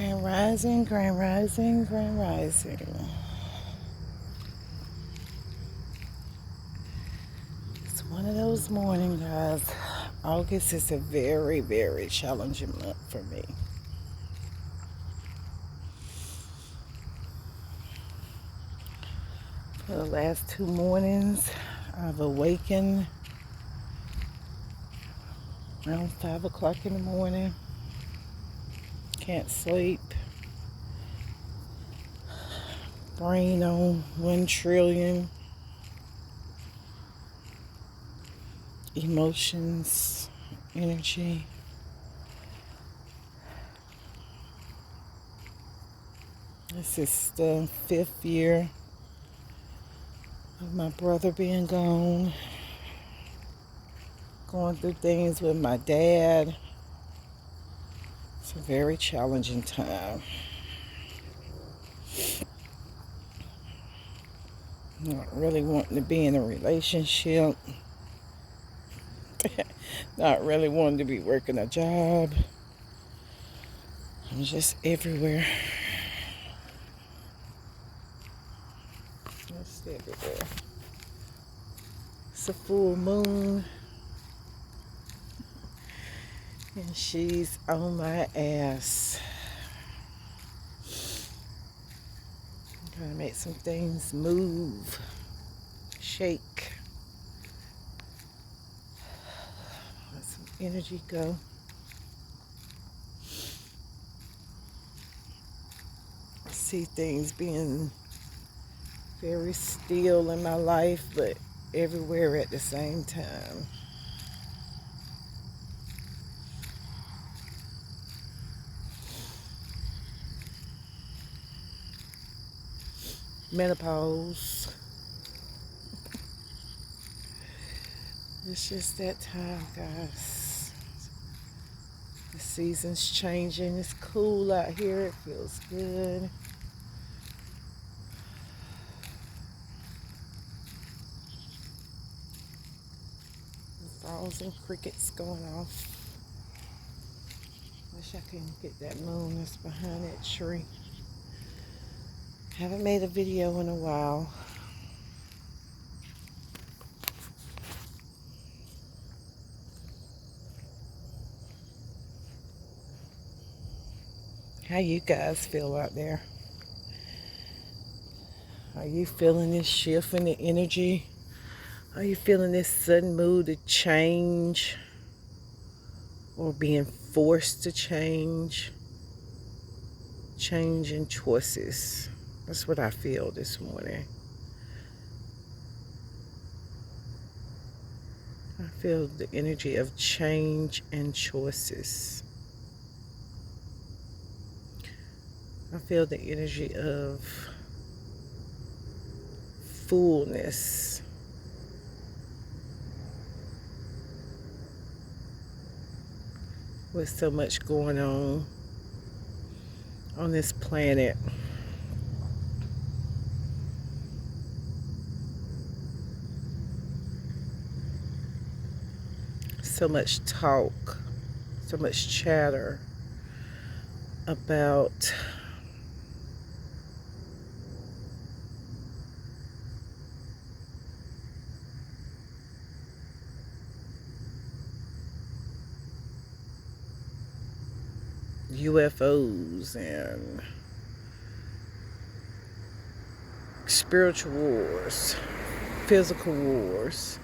Grand rising, grand rising, grand rising. It's one of those mornings, guys. August is a very, very challenging month for me. For the last 2 mornings, I've awakened around 5 o'clock in the morning. Can't sleep. Brain on 1 trillion. Emotions, energy. This is the 5th year of my brother being gone. Going through things with my dad. It's a very challenging time. Not really wanting to be in a relationship. Not really wanting to be working a job. I'm just everywhere. Just everywhere. It's a full moon. And she's on my ass. I'm trying to make some things move. Shake. Let some energy go. I see things being very still in my life, but everywhere at the same time. Menopause. It's just that time, guys. The season's changing. It's cool out here. It feels good. The frogs and crickets going off. Wish I could get that moon that's behind that tree. Haven't made a video in a while. How you guys feel out there? Are you feeling this shift in the energy? Are you feeling this sudden mood to change? Or being forced to change? Changing choices. That's what I feel this morning. I feel the energy of change and choices. I feel the energy of fullness. With so much going on this planet. So much talk, so much chatter about UFOs and spiritual wars, physical wars,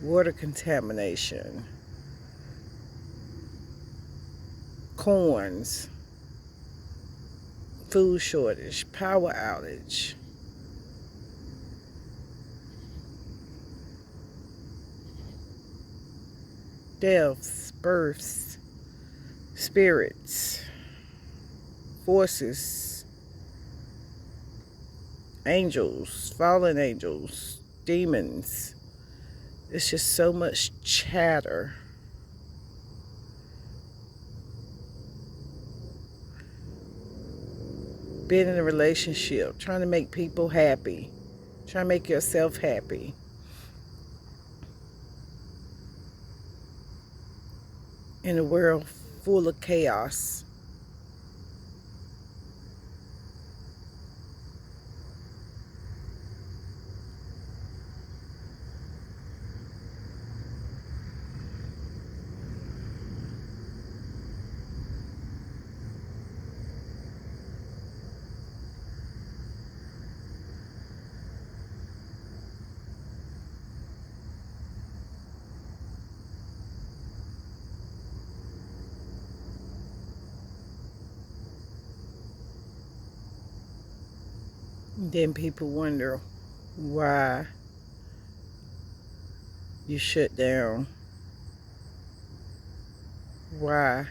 water contamination, corns, food shortage, power outage. Deaths, births, spirits, forces, angels, fallen angels, demons. It's just so much chatter. Being in a relationship, trying to make people happy, trying to make yourself happy. in a world full of chaos. Then people wonder why you shut down. Why?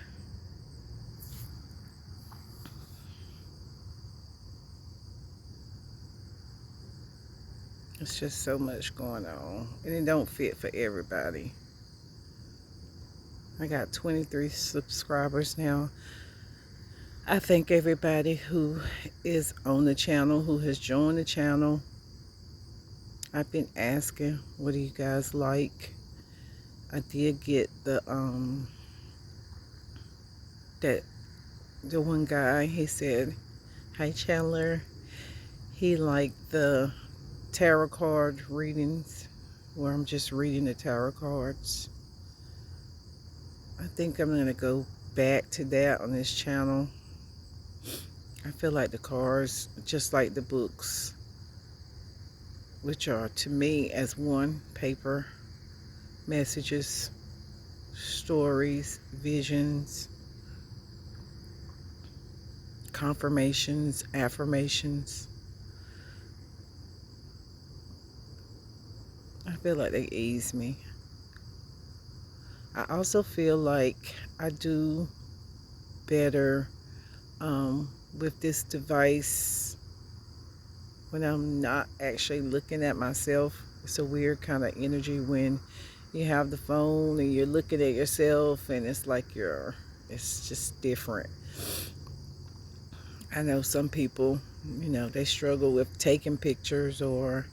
It's just so much going on, and it don't fit for everybody. I got 23 subscribers now. I thank everybody who is on the channel, who has joined the channel. I've been asking, what do you guys like? I did get the one guy, he said, hi Chandler. He liked the tarot card readings where I'm just reading the tarot cards. I think I'm going to go back to that on this channel. I feel like the cards, just like the books, which are to me as one paper, messages, stories, visions, confirmations, affirmations. I feel like they ease me. I also feel like I do better with this device when I'm not actually looking at myself. It's a weird kind of energy when you have the phone and you're looking at yourself, and it's like it's just different. I know some people, you know, they struggle with taking pictures or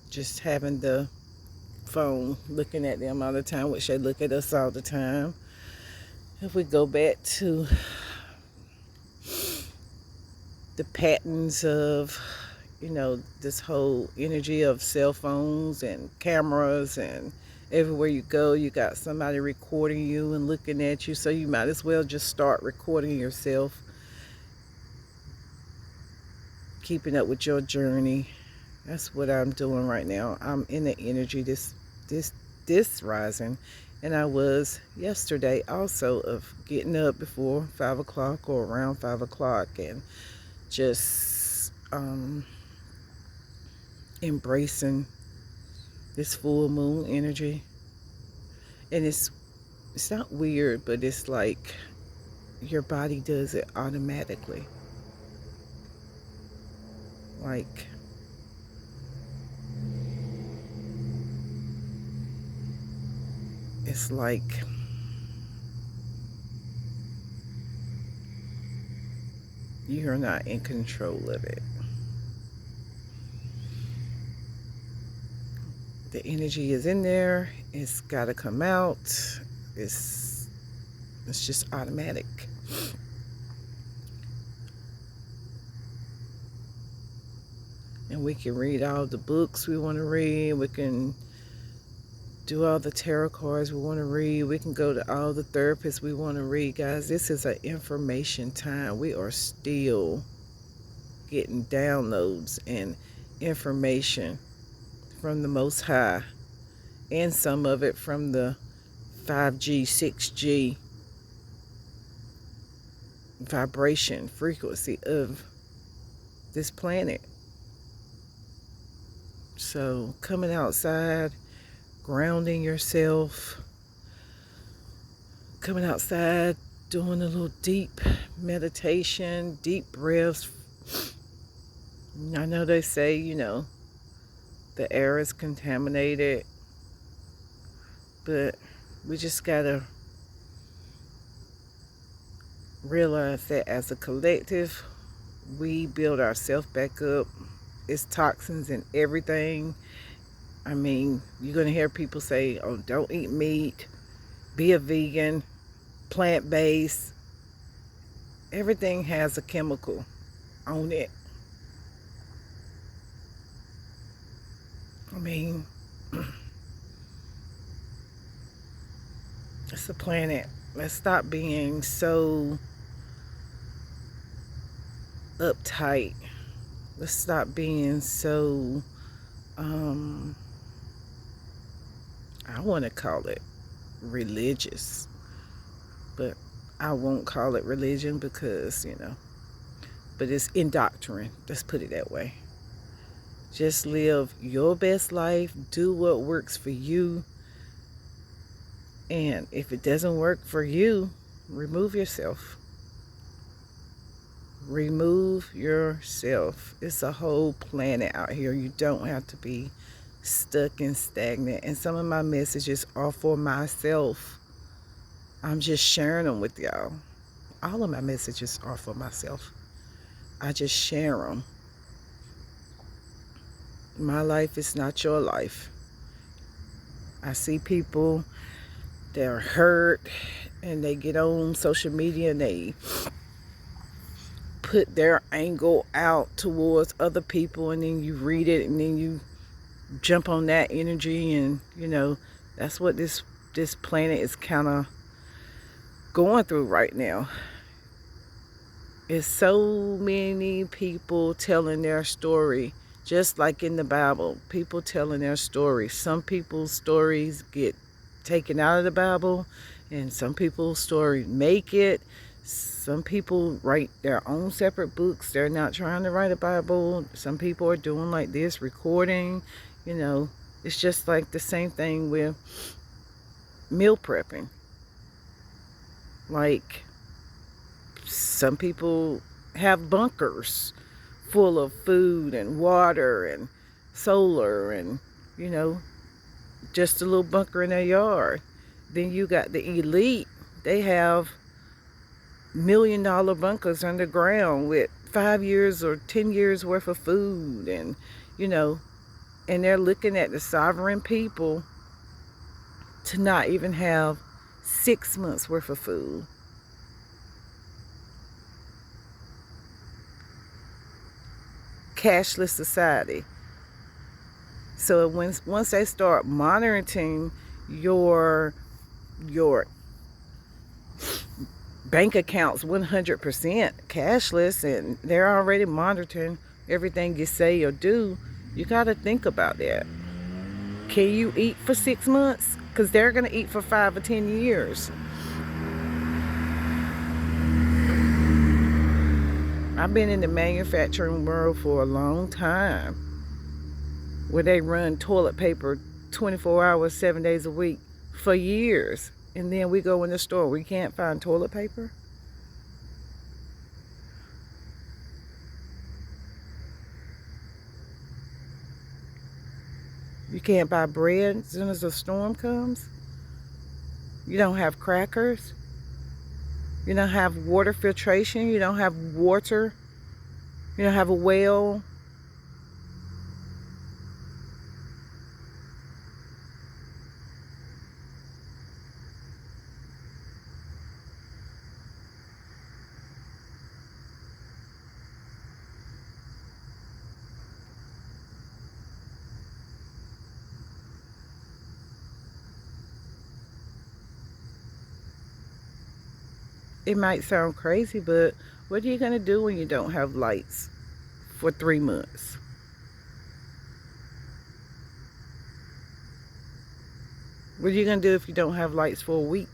just having the phone looking at them all the time, which they look at us all the time. If we go back to the patterns of, you know, this whole energy of cell phones and cameras, and everywhere you go you got somebody recording you and looking at you, so you might as well just start recording yourself, keeping up with your journey. That's what I'm doing right now. I'm in the energy this rising, and I was yesterday also, of getting up before 5 o'clock or around 5 o'clock and just embracing this full moon energy. And it's not weird, but it's like your body does it automatically. Like, it's like you're not in control of it. The energy is in there. It's got to come out. It's just automatic. And we can read all the books we want to read. We can do all the tarot cards we want to read. We can go to all the therapists we want to read. Guys, this is an information time. We are still getting downloads and information from the Most High, and some of it from the 5G, 6G vibration frequency of this planet. So coming outside, grounding yourself, coming outside, doing a little deep meditation, deep breaths. I know they say, you know, the air is contaminated, but we just gotta realize that as a collective, we build ourselves back up. It's toxins in everything. I mean, you're going to hear people say, oh, don't eat meat, be a vegan, plant-based. Everything has a chemical on it. I mean, it's a planet. Let's stop being so uptight. Let's stop being so, I want to call it religious, but I won't call it religion because, but it's indoctrine. Let's put it that way. Just live your best life. Do what works for you. And if it doesn't work for you, remove yourself. Remove yourself. It's a whole planet out here. You don't have to be stuck and stagnant. And some of my messages are for myself. I'm just sharing them with y'all. All of my messages are for myself. I just share them. My life is not your life. I see people, they're hurt, and they get on social media and they put their angle out towards other people, and then you read it and then you jump on that energy, and that's what this planet is kind of going through right now. It's so many people telling their story, just like in the Bible, people telling their story. Some people's stories get taken out of the Bible, and some people's stories make it. Some people write their own separate books. They're not trying to write a Bible. Some people are doing like this, recording. It's just like the same thing with meal prepping. Like, some people have bunkers full of food and water and solar and, just a little bunker in their yard. Then you got the elite. They have $1 million bunkers underground with 5 years or 10 years worth of food, and, and they're looking at the sovereign people to not even have 6 months worth of food. Cashless society. So once they start monitoring your bank accounts 100% cashless, and they're already monitoring everything you say or do, you got to think about that. Can you eat for 6 months? Because they're going to eat for 5 or 10 years. I've been in the manufacturing world for a long time, where they run toilet paper 24 hours, 7 days a week for years. And then we go in the store, we can't find toilet paper. You can't buy bread as soon as a storm comes. You don't have crackers. You don't have water filtration. You don't have water. You don't have a well. It might sound crazy, but what are you going to do when you don't have lights for 3 months? What are you going to do if you don't have lights for a week?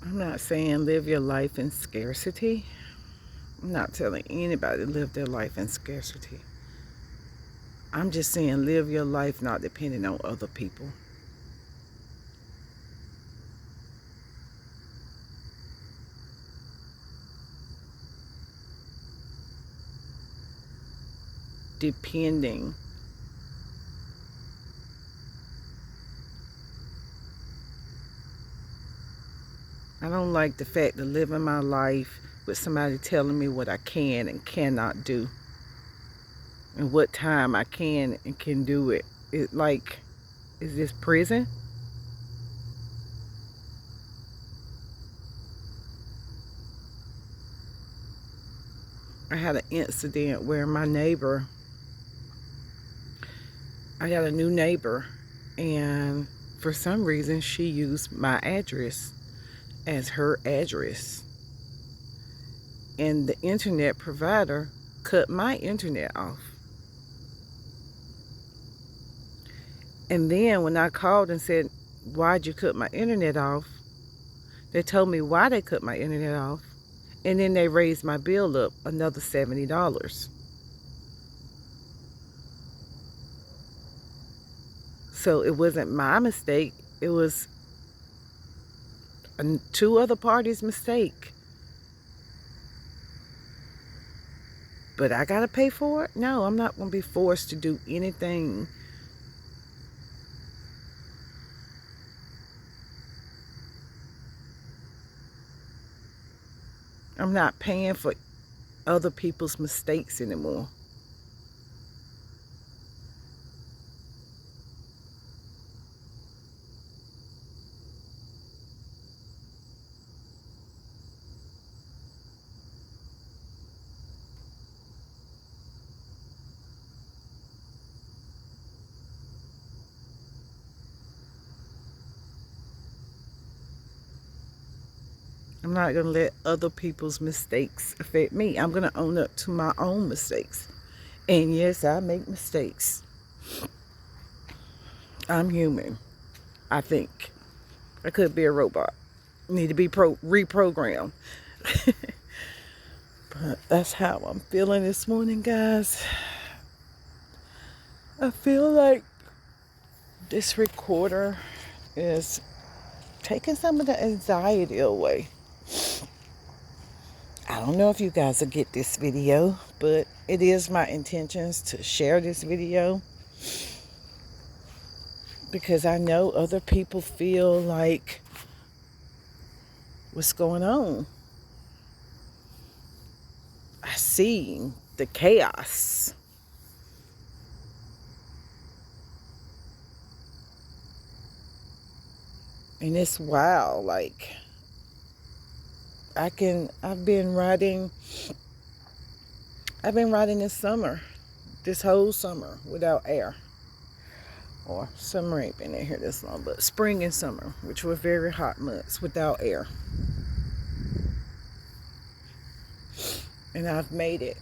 I'm not saying live your life in scarcity. I'm not telling anybody to live their life in scarcity. I'm just saying, live your life not depending on other people. Depending. I don't like the fact of living my life with somebody telling me what I can and cannot do, and what time I can and can do it. It like, is this prison? I had an incident where my neighbor, I got a new neighbor, and for some reason she used my address as her address. And the internet provider cut my internet off. And then when I called and said, why'd you cut my internet off? They told me why they cut my internet off. And then they raised my bill up another $70. So it wasn't my mistake. It was two other parties' mistake. But I gotta pay for it? No, I'm not gonna be forced to do anything. I'm not paying for other people's mistakes anymore. I'm not going to let other people's mistakes affect me. I'm going to own up to my own mistakes. And yes, I make mistakes. I'm human, I think. I could be a robot. Need to be reprogrammed. But that's how I'm feeling this morning, guys. I feel like this recorder is taking some of the anxiety away. I don't know if you guys will get this video, but it is my intentions to share this video because I know other people feel like, what's going on? I see the chaos. And it's wild. Like, I've been riding this summer, this whole summer without air. Or summer ain't been in here this long, but spring and summer, which were very hot months, without air. And I've made it.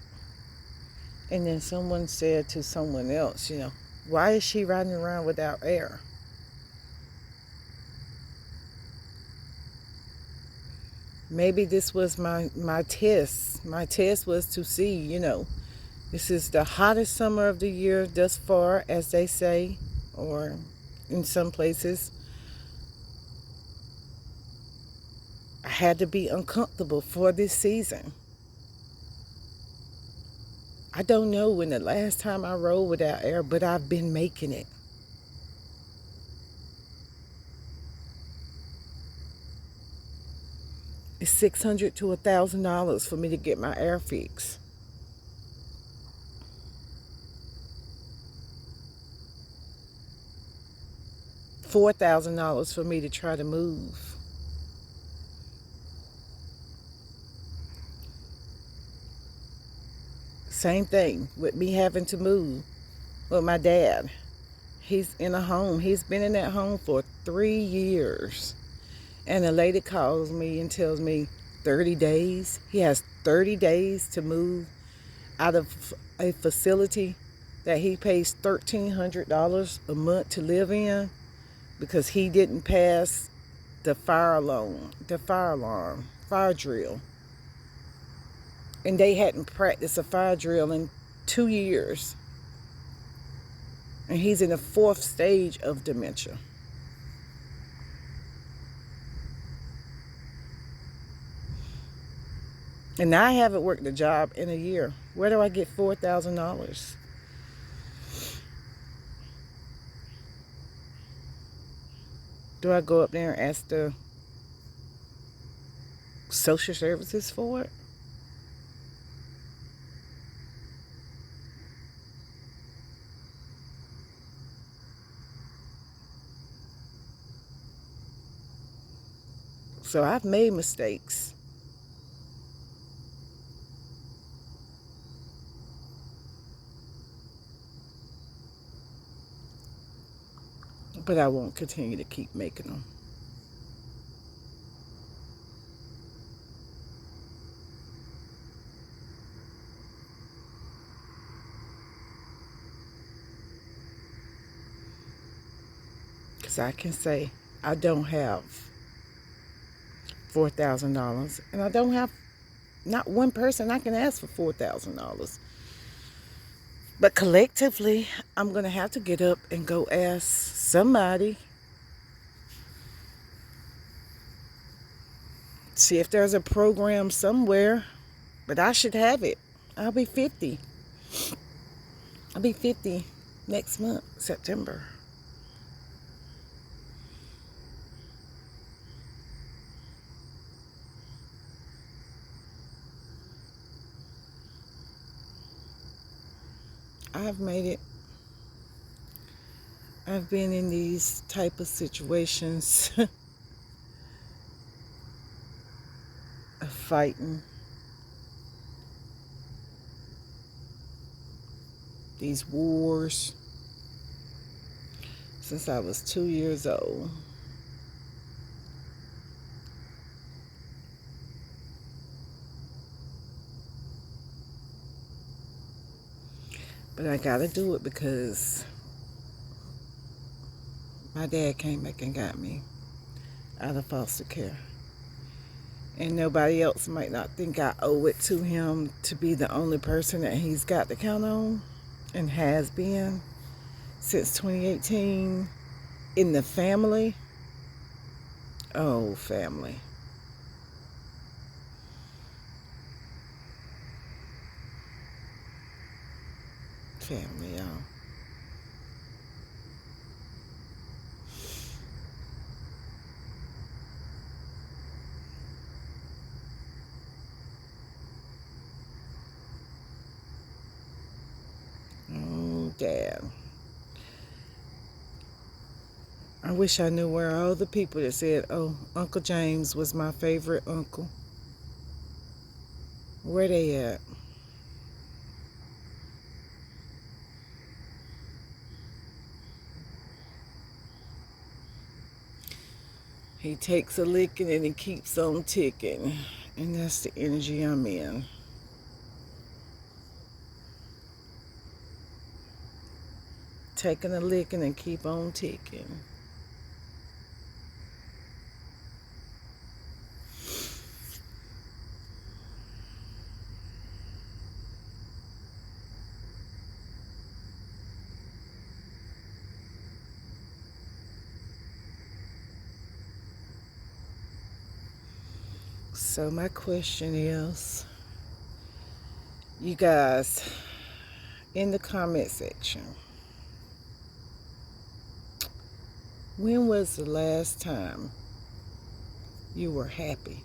And then someone said to someone else, you know, why is she riding around without air? Maybe this was my test. My test was to see, you know, this is the hottest summer of the year thus far, as they say, or in some places. I had to be uncomfortable for this season. I don't know when the last time I rode without air, but I've been making it. It's $600 to $1,000 for me to get my air fixed. $4,000 for me to try to move. Same thing with me having to move with my dad. He's in a home. He's been in that home for 3 years. And the lady calls me and tells me 30 days. He has 30 days to move out of a facility that he pays $1,300 a month to live in because he didn't pass the fire alarm, fire drill. And they hadn't practiced a fire drill in 2 years. And he's in the 4th stage of dementia. And I haven't worked a job in a year. Where do I get $4,000? Do I go up there and ask the social services for it? So I've made mistakes. But I won't continue to keep making them. Because I can say I don't have $4,000. And I don't have not one person I can ask for $4,000. But collectively, I'm going to have to get up and go ask somebody. See if there's a program somewhere. But I should have it. I'll be 50. I'll be 50 next month, September. I've made it. I've been in these type of situations of fighting. These wars since I was 2 years old. But I gotta do it because my dad came back and got me out of foster care. And nobody else might not think I owe it to him to be the only person that he's got to count on, and has been since 2018 in the family. Oh, family. Family, y'all. Oh, Dad. I wish I knew where all the people that said, oh, Uncle James was my favorite uncle. Where they at? He takes a licking and he keeps on ticking. And that's the energy I'm in. Taking a licking and keep on ticking. So my question is, you guys, in the comment section, when was the last time you were happy?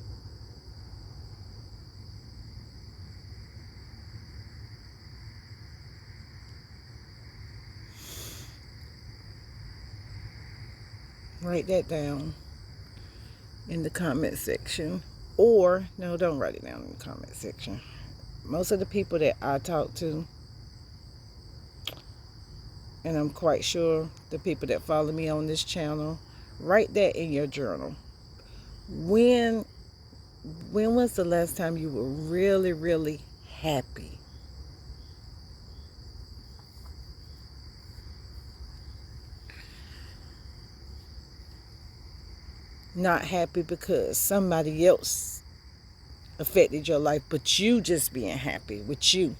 Write that down in the comment section. Or, no, don't write it down in the comment section. Most of the people that I talk to, and I'm quite sure the people that follow me on this channel, write that in your journal. When was the last time you were really, really happy? Not happy because somebody else affected your life, but you just being happy with you.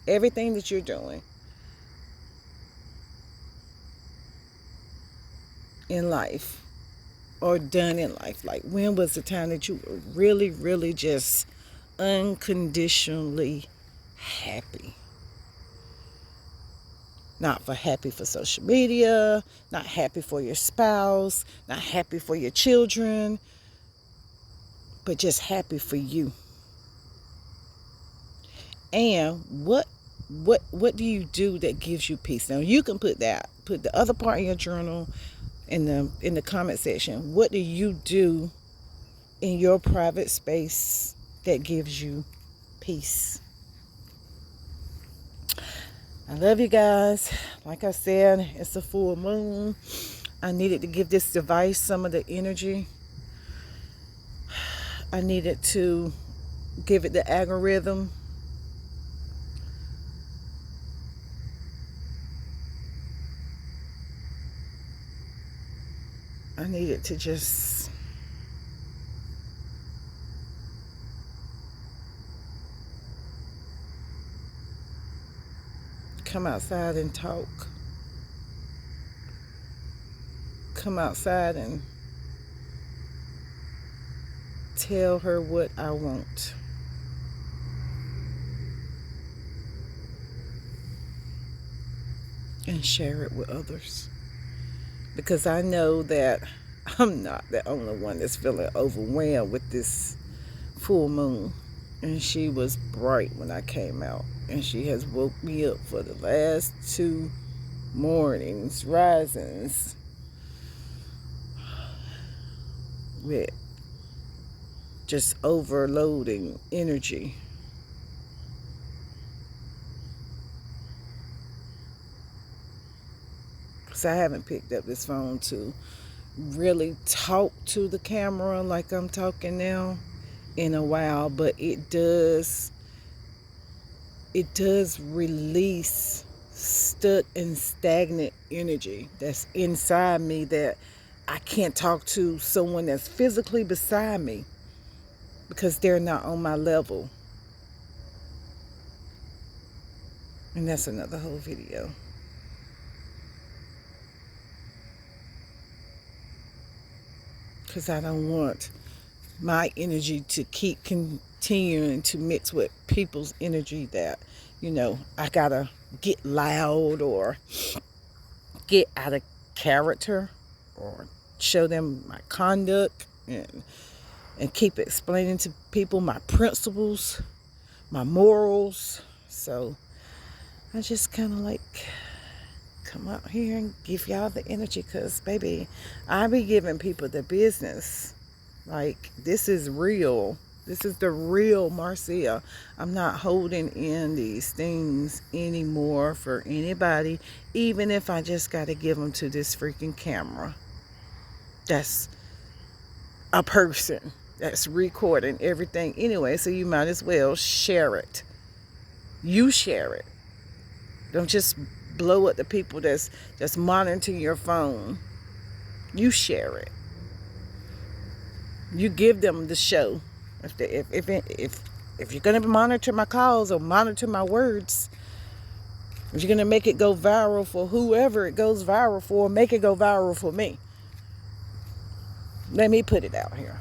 Everything that you're doing. in life or done in life? Like, when was the time that you were really, really just unconditionally happy? Not for happy for social media, not happy for your spouse, not happy for your children, but just happy for you. And what do you do that gives you peace? Now you can put the other part in your journal in the comment section. What do you do in your private space that gives you peace? I love you guys. Like I said, it's a full moon. I needed to give this device some of the energy. I needed to give it the algorithm. I needed to just come outside and talk. Come outside and tell her what I want. And share it with others. Because I know that I'm not the only one that's feeling overwhelmed with this full moon. And she was bright when I came out. And she has woke me up for the last 2 mornings, risings, with just overloading energy. Because I haven't picked up this phone to really talk to the camera like I'm talking now in a while, but it does release stuck and stagnant energy that's inside me that I can't talk to someone that's physically beside me because they're not on my level. And that's another whole video. Because I don't want my energy to keep continuing to mix with people's energy that, I gotta get loud or get out of character or show them my conduct and keep explaining to people my principles, my morals. So I just kind of like come out here and give y'all the energy, because baby, I be giving people the business. Like, this is real. This is the real Marcia. I'm not holding in these things anymore for anybody, even if I just got to give them to this freaking camera. That's a person that's recording everything anyway, so you might as well share it. You share it. Don't just blow up the people that's monitoring your phone. You share it. You give them the show. If you're gonna monitor my calls or monitor my words, if you're gonna make it go viral for whoever it goes viral for, make it go viral for me. Let me put it out here.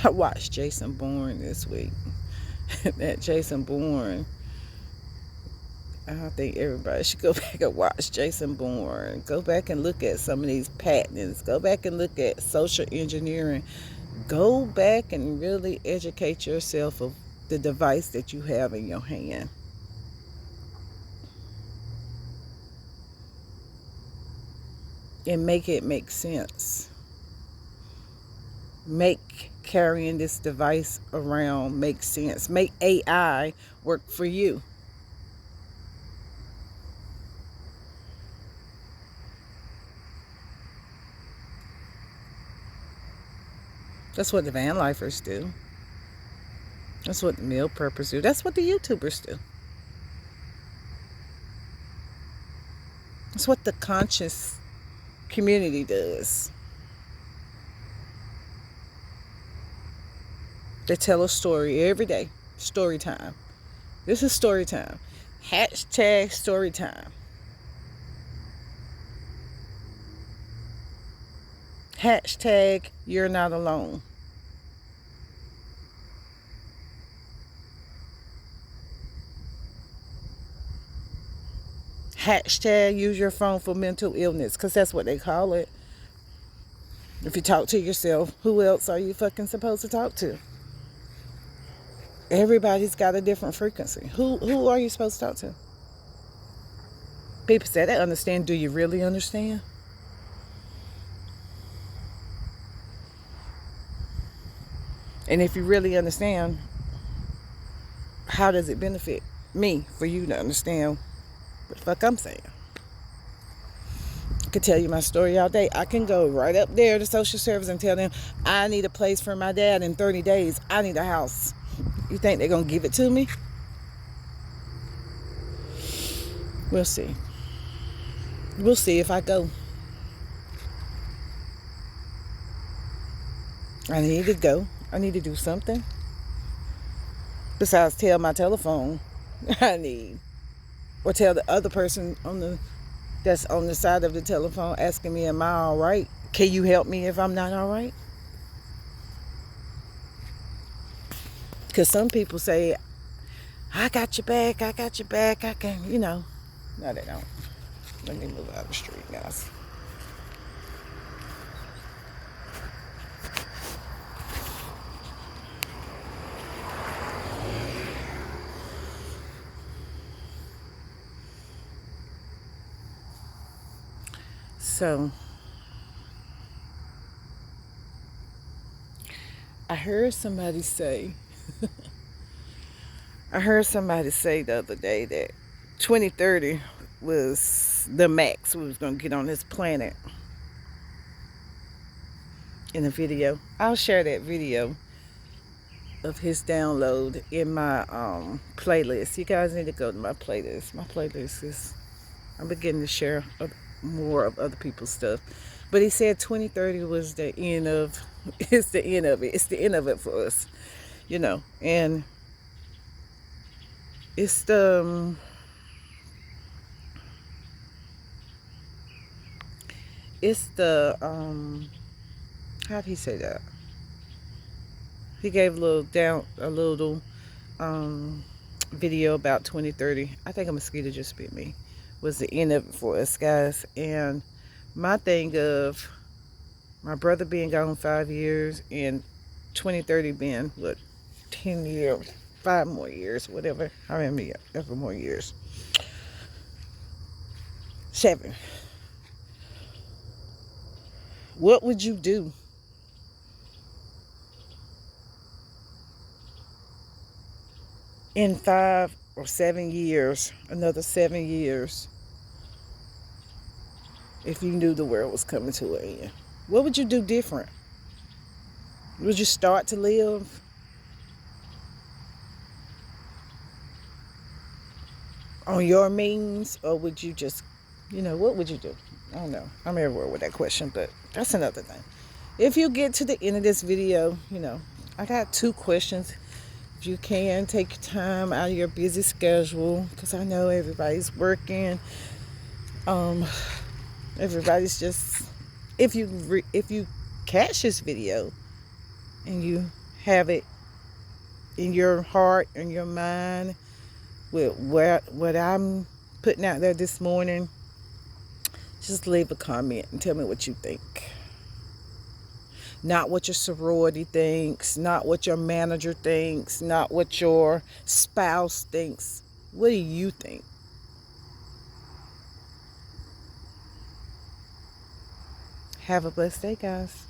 I watched Jason Bourne this week. That Jason Bourne, I think everybody should go back and watch Jason Bourne. Go back and look at some of these patents. Go back and look at social engineering. Go back and really educate yourself of the device that you have in your hand. And make it make sense. Make carrying this device around make sense. Make AI work for you. That's what the van lifers do. That's what the meal preppers do. That's what the YouTubers do. It's what the conscious community does. They tell a story every day. Story time. This is story time. Hashtag story time. Hashtag you're not alone. Hashtag use your phone for mental illness, because that's what they call it. If you talk to yourself, who else are you fucking supposed to talk to? Everybody's got a different frequency. Who are you supposed to talk to? People say they understand. Do you really understand? And if you really understand, how does it benefit me for you to understand what the fuck I'm saying? I could tell you my story all day. I can go right up there to social service and tell them I need a place for my dad in 30 days. I need a house. You think they're going to give it to me? We'll see. We'll see if I go. I need to go. I need to do something. Besides tell my telephone I need. Or tell the other person that's on the side of the telephone asking me, am I all right? Can you help me if I'm not all right? Because some people say, I got your back, I got your back, I can, No, they don't. Let me move out of the street, guys. So, I heard somebody say the other day that 2030 was the max we was going to get on this planet. In a video. I'll share that video of his download in my playlist. You guys need to go to my playlist. My playlist is, I'm beginning to share more of other people's stuff. But he said 2030 was the end of, it's the end of it. It's the end of it for us, and it's the, how'd he say that? He gave a little video about 2030. I think a mosquito just bit me. Was the end of it for us, guys. And my thing of my brother being gone 5 years and 2030 being, 10 years, 5 more years, whatever, how many ever more years? 7. What would you do in 5 or 7 years, another 7 years, if you knew the world was coming to an end? What would you do different? Would you start to live on your means, or would you just, what would you do? I don't know. I'm everywhere with that question, but that's another thing. If you get to the end of this video, I got 2 questions. If you can, take your time out of your busy schedule, because I know everybody's working. Everybody's just, if you catch this video and you have it in your heart and your mind with what I'm putting out there this morning, just leave a comment and tell me what you think. Not what your sorority thinks, not what your manager thinks, not what your spouse thinks. What do you think? Have a blessed day, guys.